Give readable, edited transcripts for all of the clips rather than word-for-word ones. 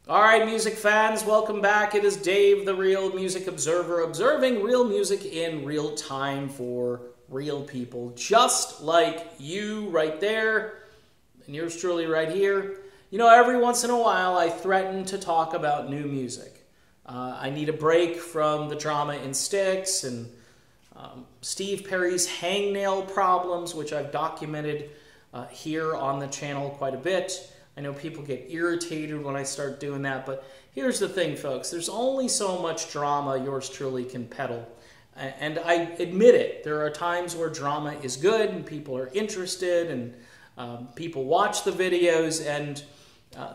All right, music fans, welcome back. It is Dave, the Real Music Observer, observing real music in real time for real people, just like you right there, and yours truly right here. You know, every once in a while, I threaten to talk about new music. I need a break from the drama in Styx and Steve Perry's hangnail problems, which I've documented here on the channel quite a bit. I know people get irritated when I start doing that, but here's the thing, folks. There's only so much drama yours truly can peddle. And I admit it. There are times where drama is good and people are interested and people watch the videos, and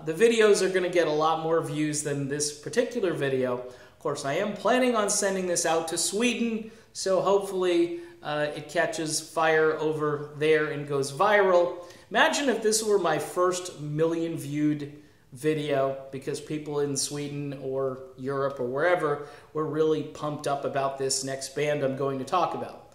the videos are going to get a lot more views than this particular video. Of course, I am planning on sending this out to Sweden, so hopefully it catches fire over there and goes viral. Imagine if this were my first million-viewed video because people in Sweden or Europe or wherever were really pumped up about this next band I'm going to talk about.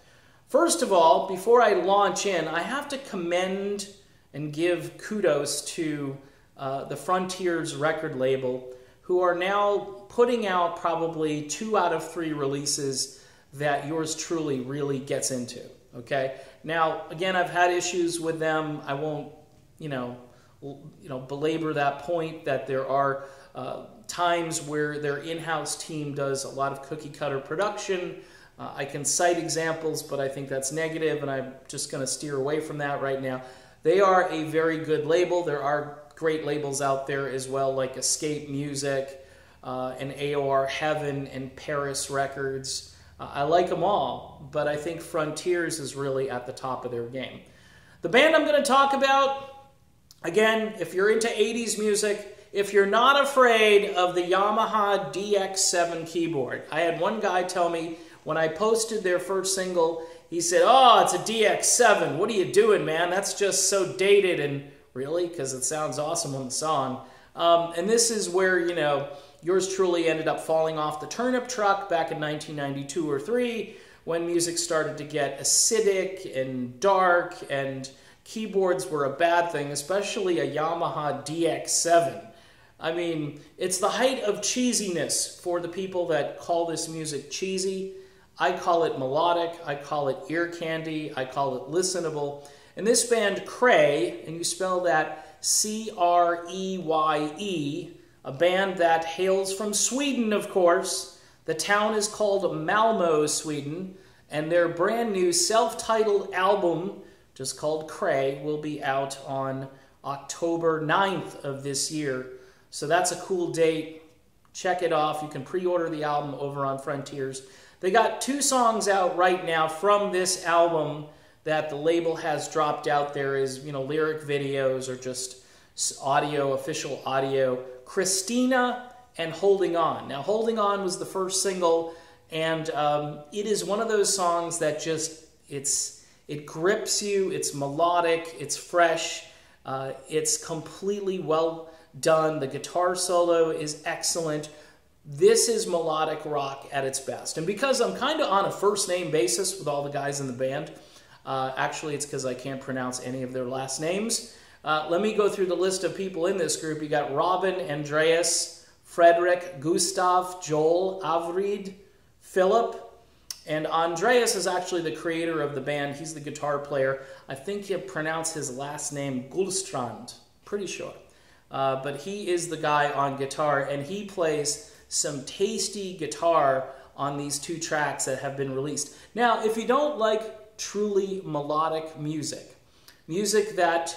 First of all, before I launch in, I have to commend and give kudos to the Frontiers record label, who are now putting out probably 2 out of 3 releases that yours truly really gets into. Okay. Now, again, I've had issues with them. I won't, belabor that point that there are times where their in-house team does a lot of cookie-cutter production. I can cite examples, but I think that's negative, and I'm just going to steer away from that right now. They are a very good label. There are great labels out there as well, like Escape Music and AOR Heaven and Paris Records. I like them all, but I think Frontiers is really at the top of their game. The band I'm going to talk about, again, if you're into 80s music, if you're not afraid of the Yamaha DX7 keyboard. I had one guy tell me when I posted their first single, he said, "Oh, it's a DX7. What are you doing, man? That's just so dated." And really, because it sounds awesome on the song. And this is where, yours truly ended up falling off the turnip truck back in 1992 or 3 when music started to get acidic and dark and keyboards were a bad thing, especially a Yamaha DX7. I mean, it's the height of cheesiness for the people that call this music cheesy. I call it melodic, I call it ear candy, I call it listenable. And this band, Cray, and you spell that C-R-E-Y-E, a band that hails from Sweden, of course. The town is called Malmö, Sweden, and their brand new self-titled album, just called Cray, will be out on October 9th of this year. So that's a cool date. Check it off. You can pre-order the album over on Frontiers. They got 2 songs out right now from this album that the label has dropped out there as, lyric videos or just audio, official audio. Christina and Holding On. Now, Holding On was the first single, and it is one of those songs that just, it grips you, it's melodic, it's fresh, it's completely well done. The guitar solo is excellent. This is melodic rock at its best. And because I'm kind of on a first-name basis with all the guys in the band, actually it's because I can't pronounce any of their last names. Let me go through the list of people in this group. You got Robin, Andreas, Frederick, Gustav, Joel, Avrid, Philip, and Andreas is actually the creator of the band. He's the guitar player. I think you pronounce his last name Gullstrand, pretty sure. But he is the guy on guitar, and he plays some tasty guitar on these 2 tracks that have been released. Now, if you don't like truly melodic music, music that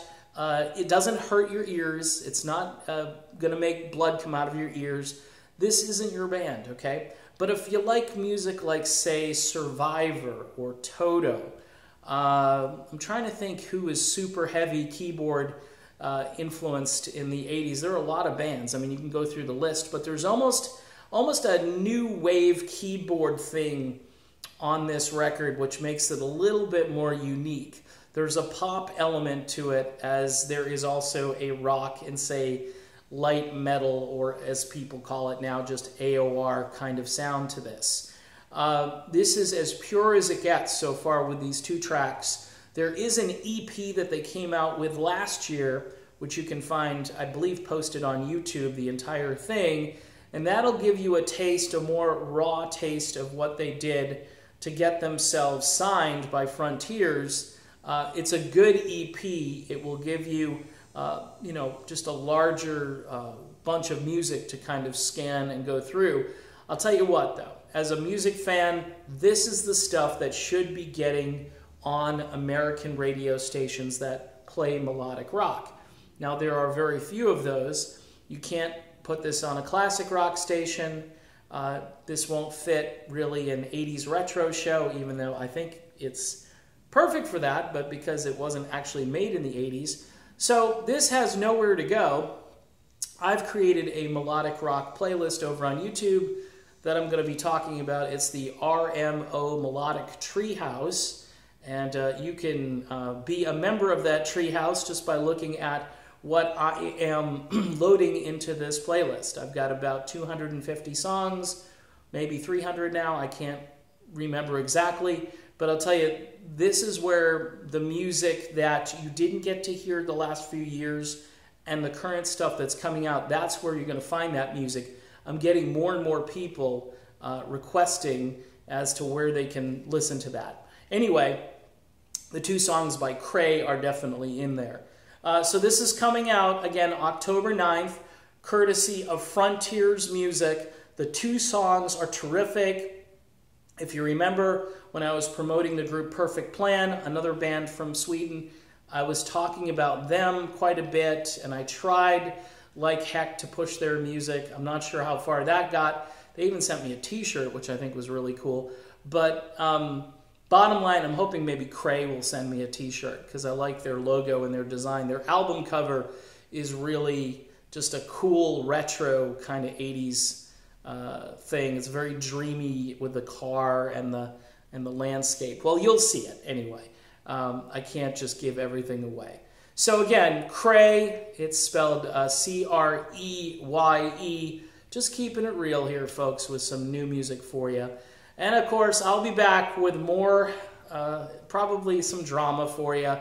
it doesn't hurt your ears, it's not going to make blood come out of your ears, this isn't your band, okay? But if you like music like, say, Survivor or Toto, I'm trying to think who is super heavy keyboard influenced in the 80s. There are a lot of bands. I mean, you can go through the list, but there's almost a new wave keyboard thing on this record, which makes it a little bit more unique. There's a pop element to it, as there is also a rock and, say, light metal, or as people call it now, just AOR kind of sound to this. This is as pure as it gets so far with these 2 tracks. There is an EP that they came out with last year which you can find, I believe, posted on YouTube, the entire thing. And that'll give you a taste, a more raw taste of what they did to get themselves signed by Frontiers. It's a good EP. It will give you, you know, just a larger bunch of music to kind of scan and go through. I'll tell you what, though, as a music fan, this is the stuff that should be getting on American radio stations that play melodic rock. Now, there are very few of those. You can't put this on a classic rock station. This won't fit really an 80s retro show, even though I think it's perfect for that, but because it wasn't actually made in the 80s. So this has nowhere to go. I've created a melodic rock playlist over on YouTube that I'm going to be talking about. It's the RMO Melodic Treehouse, and you can be a member of that treehouse just by looking at what I am loading into this playlist. I've got about 250 songs, maybe 300 now. I can't remember exactly, but I'll tell you, this is where the music that you didn't get to hear the last few years and the current stuff that's coming out, that's where you're going to find that music. I'm getting more and more people requesting as to where they can listen to that. Anyway, the 2 songs by Cray are definitely in there. So this is coming out, again, October 9th, courtesy of Frontiers Music. The 2 songs are terrific. If you remember, when I was promoting the group Perfect Plan, another band from Sweden, I was talking about them quite a bit, and I tried like heck to push their music. I'm not sure how far that got. They even sent me a t-shirt, which I think was really cool. But bottom line, I'm hoping maybe Cray will send me a t-shirt because I like their logo and their design. Their album cover is really just a cool retro kind of 80s thing. It's very dreamy with the car and the landscape. Well, you'll see it anyway. I can't just give everything away. So again, Cray, it's spelled C-R-E-Y-E. Just keeping it real here, folks, with some new music for you. And of course, I'll be back with more, probably some drama for you.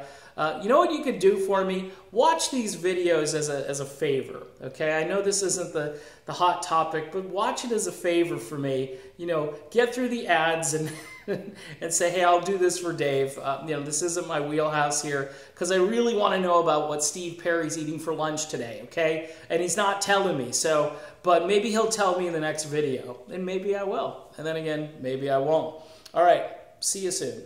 You know what you could do for me? Watch these videos as a favor, okay? I know this isn't the hot topic, but watch it as a favor for me. You know, get through the ads and and say, hey, I'll do this for Dave. You know, this isn't my wheelhouse here because I really want to know about what Steve Perry's eating for lunch today, okay? And he's not telling me, so, but maybe he'll tell me in the next video, and maybe I will. And then again, maybe I won't. All right, see you soon.